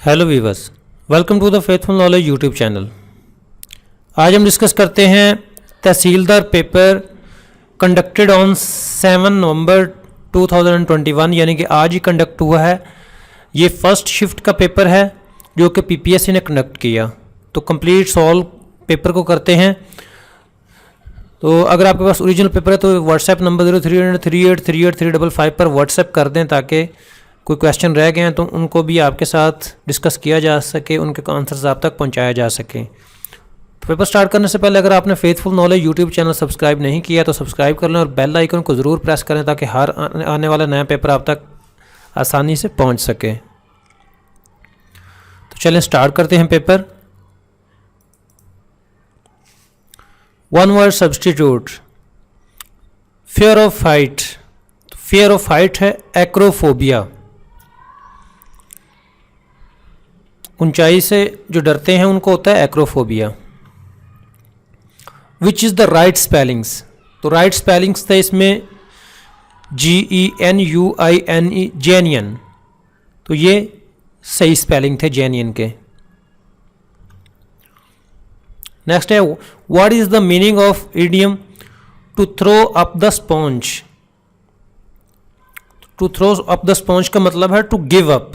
Hello viewers, welcome to the faithful knowledge YouTube channel. आज हम discuss करते हैं tehsildar paper conducted on 7 November 2021, यानी कि आज ही कंडक्ट हुआ है। ये फर्स्ट शिफ्ट का पेपर है जो कि पीपीएससी ने कंडक्ट किया। तो कंप्लीट सॉल्व पेपर को करते हैं। तो अगर आपके पास ओरिजिनल पेपर है तो व्हाट्सएप नंबर 0300383835 पर व्हाट्सएप कर दें ताकि कोई क्वेश्चन रह गए हैं तो उनको भी आपके साथ डिस्कस किया जा सके, उनके आंसर्स आप तक पहुंचाया जा सके। तो पेपर स्टार्ट करने से पहले अगर आपने faithful knowledge YouTube channel subscribe नहीं किया तो सब्सक्राइब कर लें और बेल आइकन को ज़रूर प्रेस करें ताकि हर आने वाला नया पेपर आप तक आसानी से पहुंच सके। तो चलें स्टार्ट करते हैं paper. One word substitute, fear of height. Fear of height है एक्रोफोबिया। ऊंचाई से जो डरते हैं उनको होता है acrophobia. Which is the right spellings, तो राइट स्पेलिंग्स थे इसमें GENUINE, जेनियन। तो ये सही स्पेलिंग थे जेनियन के। नेक्स्ट है what is the meaning of idiom to throw up the sponge. To throw up the sponge का मतलब है टू गिव अप,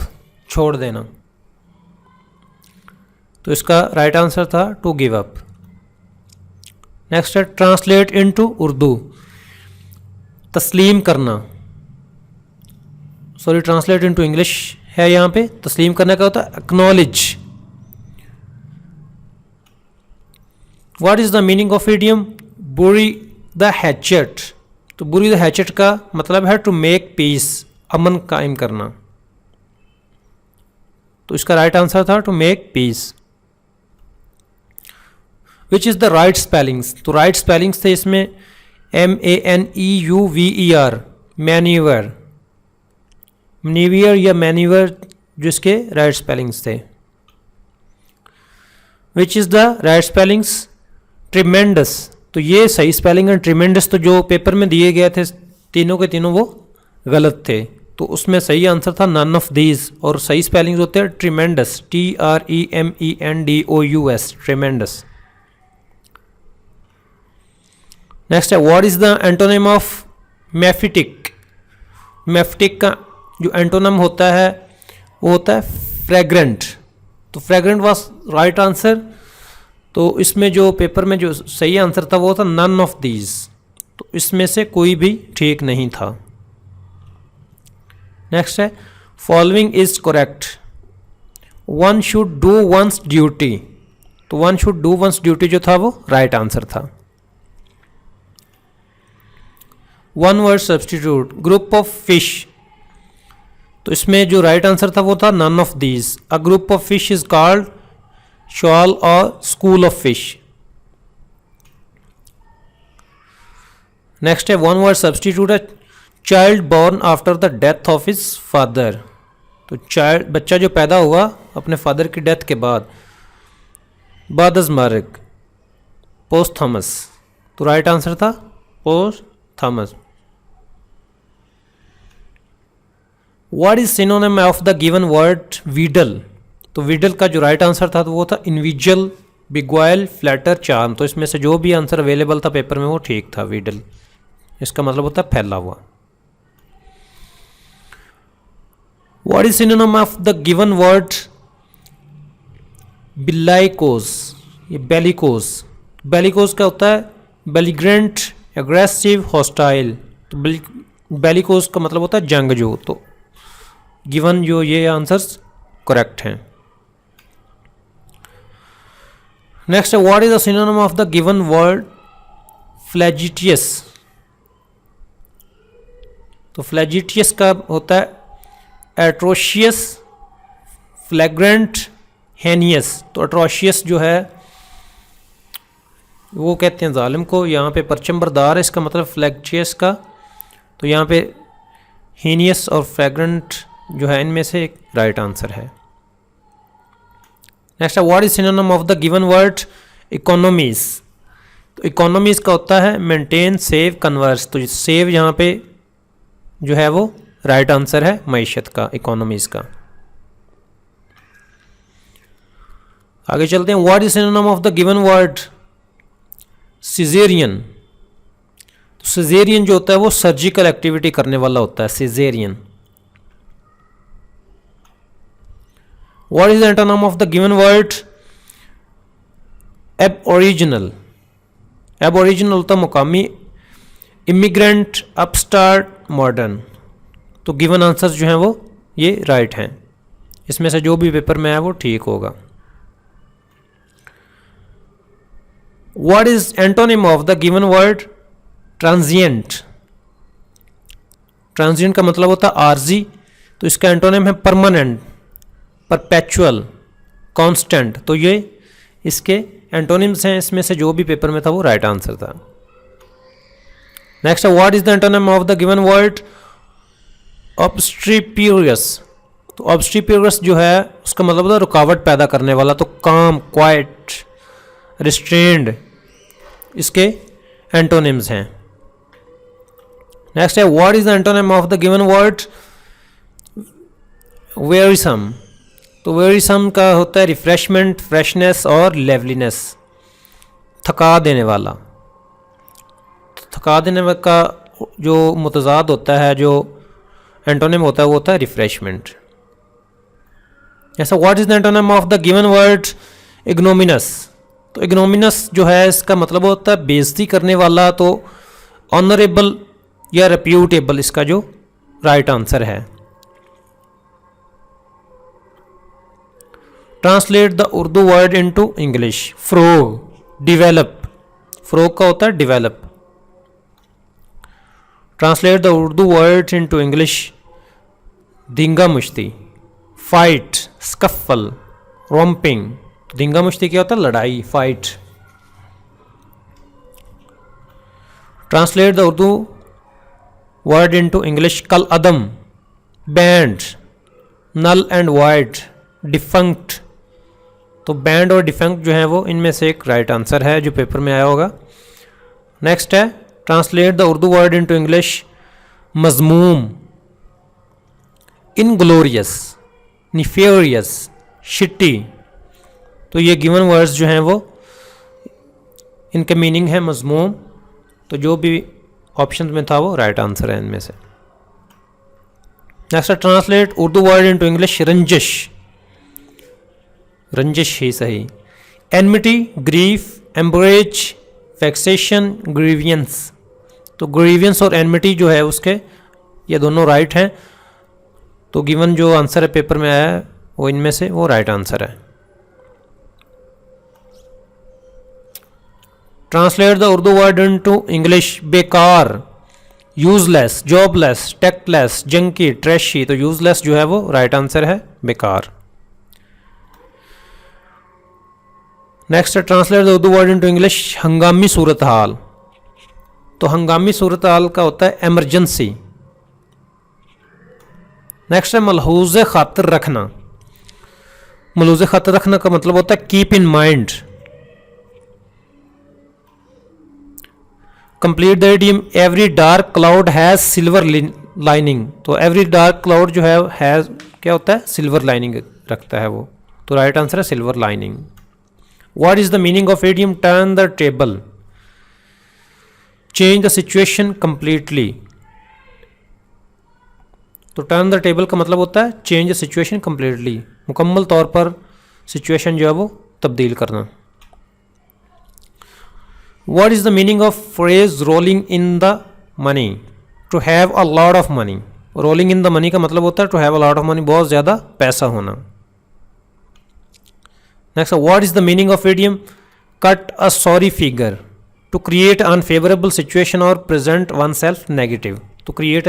छोड़ देना। तो इसका राइट आंसर था टू गिव अप। नेक्स्ट है ट्रांसलेट इनटू उर्दू, तस्लीम करना। सॉरी, ट्रांसलेट इनटू इंग्लिश है यहाँ पे। तस्लीम करने का होता है acknowledge. What is the meaning of idiom बुरी द हैचेट। तो बुरी द हैचेट का मतलब है टू मेक पीस, अमन कायम करना। तो इसका राइट आंसर था to make peace. Which is the right spellings, तो राइट स्पेलिंग्स थे इसमें MANEUVER, मैन्यूवर। मैन्यूवर या मैन्यूवर जो इसके राइट स्पेलिंग्स थे। Which is the right spellings tremendous, तो ये सही स्पेलिंग है। ट्रिमेंडस तो जो पेपर में दिए गए थे तीनों के तीनों वो गलत थे, तो उसमें सही आंसर था नन ऑफ दीज। और सही स्पेलिंग होते हैं ट्रिमेंडस, TREMENDOUS, ट्रिमेंडस। नेक्स्ट है what is the antonym of mephitic. Mephitic का जो एंटोनिम होता है वो होता है फ्रेग्रेंट। तो फ्रेग्रेंट वाज राइट आंसर। तो इसमें जो पेपर में जो सही आंसर था वो था नन ऑफ दीज। तो इसमें से कोई भी ठीक नहीं था। नेक्स्ट है following is correct. One should do one's duty. तो one should do one's duty जो था वो राइट आंसर था। One word substitute, group of fish. तो इसमें जो राइट आंसर था वो था none of these. A group of fish is called shoal और स्कूल ऑफ फिश। नेक्स्ट है वन वर्ड सब्सटीट्यूट है child born after the death of his father. तो चाइल्ड, बच्चा जो पैदा हुआ अपने फादर की डेथ के बाद, बादज मार्ग, पोस्थामस। तो राइट आंसर था posthumous. What is synonym of the given word wheedle. तो वीडल का जो राइट आंसर था तो वो था इनविजुअल, बिग्वाइल, फ्लैटर, चार्म। तो इसमें से जो भी आंसर अवेलेबल था पेपर में वो ठीक था। वीडल इसका मतलब होता है फैला हुआ। What is synonym of the given word bellicose. ये बेलिकोस। बेलिकोस का होता है बेलिग्रेंट, एग्रेसिव, हॉस्टाइल। तो बेलिकोस का मतलब होता है जंगजू। तो गिवन जो ये आंसर्स करेक्ट हैं। नेक्स्ट है what is the synonym of the given word flagitious. तो फ्लैजिटियस का होता है एट्रोशियस, फ्लैग्रेंट, हेनियस। तो एट्रोशियस जो है वो कहते हैं जालिम को। यहाँ पे परचम बरदार है, इसका मतलब फ्लैजिटियस का। तो यहाँ पे हेनियस और फ्लैग्रेंट जो है इनमें से एक राइट आंसर है। नेक्स्ट है what is synonym of the given word economies. तो इकोनॉमीज का होता है मेंटेन, सेव, कन्वर्स। तो सेव यहाँ पे जो है वो राइट आंसर है मईशत का, इकोनॉमीज का। आगे चलते हैं। What is synonym of the given word caesarean. तो सिजेरियन जो होता है वो सर्जिकल एक्टिविटी करने वाला होता है, caesarean. What is the antonym of the given word aboriginal. Aboriginal होता है मुकामी, इमिग्रेंट, अपस्टार्ट, मॉडर्न। तो गिवन आंसर्स जो हैं वो ये राइट हैं, इसमें से जो भी पेपर में आया वो ठीक होगा। What is antonym of the given word transient. Transient का मतलब होता है आरजी, तो इसका एंटोनिम है परमानेंट, परपेचुअल, कांस्टेंट। तो ये इसके एंटोनिम्स हैं, इसमें से जो भी पेपर में था वो राइट आंसर था। नेक्स्ट है what is the antonym of the given word obstreperous. तो ऑब्स्ट्रीपियस जो है उसका मतलब होता है रुकावट पैदा करने वाला, तो काम, क्वाइट, रिस्ट्रेंड इसके एंटोनिम्स हैं। नेक्स्ट है what is the antonym of the given word wearisome. तो वेयरसम का होता है रिफ्रेशमेंट, फ्रेशनेस और लेवलीनेस, थका देने वाला। थका देने का जो मुतजाद होता है, जो एंटोनिम होता है वो होता है रिफ्रेशमेंट। ऐसा what is the antonym of the given word ignominious. तो इग्नोमिनस जो है इसका मतलब होता है बेइज्जती करने वाला, तो ऑनरेबल या रेप्यूटेबल इसका जो राइट आंसर है। Translate the Urdu word into English. फ्रोग, डिवेलप, फ्रोग का होता है develop. Translate the Urdu word into English. दींगा मुश्ती, फाइट, स्कफल, रोम्पिंग। दींगा मुश्ती क्या होता है लड़ाई, fight. Translate the Urdu word into English. कल अदम, band, null and void, defunct. तो बैंड और डिफंक्ट जो है वो इनमें से एक राइट आंसर है जो पेपर में आया होगा। नेक्स्ट है translate the Urdu word into English. मजमूम, इनग्लोरियस, निफेरियस, शिट्टी। तो ये गिवन वर्ड्स जो हैं वो इनके मीनिंग है मजमूम। तो जो भी ऑप्शन में था वो राइट आंसर है इनमें से। नेक्स्ट है translate Urdu word into English. रंजिश, रंजिश ही सही। Enmity, grief, umbrage, vexation, grievance. तो ग्रीवियंस और एनमिटी जो है उसके ये दोनों राइट हैं। तो गिवन जो आंसर है पेपर में आया है वो इनमें से वो राइट आंसर है। Translate the Urdu word into English. बेकार, यूजलेस, जॉबलेस, टेक्टलेस, जंकी, ट्रैशी। तो यूजलेस जो है वो राइट आंसर है, बेकार। Next translate the Urdu word into English. हंगामी सूरत हाल। तो हंगामी सूरत हाल का होता है एमरजेंसी। नेक्स्ट है मलहूज खातिर रखना। मलहूज खातिर रखना का मतलब होता है keep in mind. Complete the idiom. Every dark cloud has silver lining. तो एवरी डार्क क्लाउड जो है क्या होता है, सिल्वर लाइनिंग रखता है वो। तो राइट आंसर है silver lining. What is the meaning of idiom turn the table. Change the situation completely. तो टर्न द टेबल का मतलब होता है चेंज द सिचुएशन कंप्लीटली, मुकम्मल तौर पर सिचुएशन जो है वो तब्दील करना। What is the meaning of phrase rolling in the money. To have a lot of money. Rolling in the money का मतलब होता है to have a lot of money, बहुत ज़्यादा पैसा होना। Next, what is the meaning of idiom cut a sorry figure. To create unfavourable situation और present one self negative. तो क्रिएट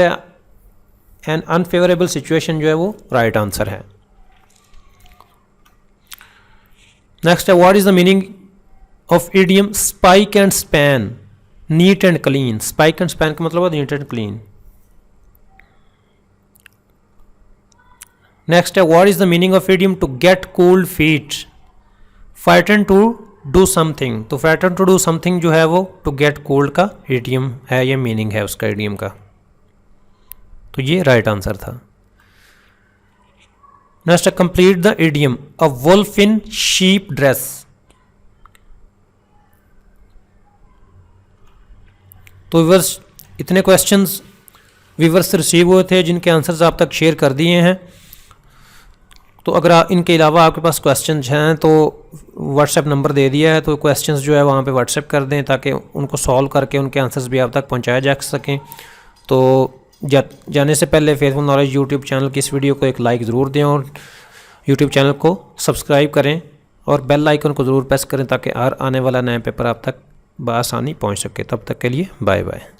एन अनफेवरेबल सिचुएशन जो है वो राइट आंसर है। नेक्स्ट है what is the meaning of idiom spick and span, neat and clean. Spick and span का मतलब है नीट एंड क्लीन। नेक्स्ट है what is the meaning of idiom to get cold feet, frighten to do something. तो frighten to do something जो है वो to get cold का idiom है, ये मीनिंग है उसका इडियम का। तो ये राइट आंसर था। Next complete the idiom a wolf in sheep dress. तो व्यूअर्स इतने क्वेश्चंस व्यूअर्स से रिसीव हुए थे जिनके आंसर्स आप तक शेयर कर दिए हैं। तो अगर इनके अलावा आपके पास क्वेश्चंस हैं तो व्हाट्सएप नंबर दे दिया है, तो क्वेश्चंस जो है वहाँ पे व्हाट्सएप कर दें ताकि उनको सॉल्व करके उनके आंसर्स भी आप तक पहुँचाए जा सकें। तो जाने से पहले फेथफुल नॉलेज यूट्यूब चैनल की इस वीडियो को एक लाइक ज़रूर दें और यूट्यूब चैनल को सब्सक्राइब करें और बेल आइकन को ज़रूर प्रेस करें ताकि हर आने वाला नया पेपर आप तक बआसानी पहुँच सके। तब तक के लिए बाय बाय।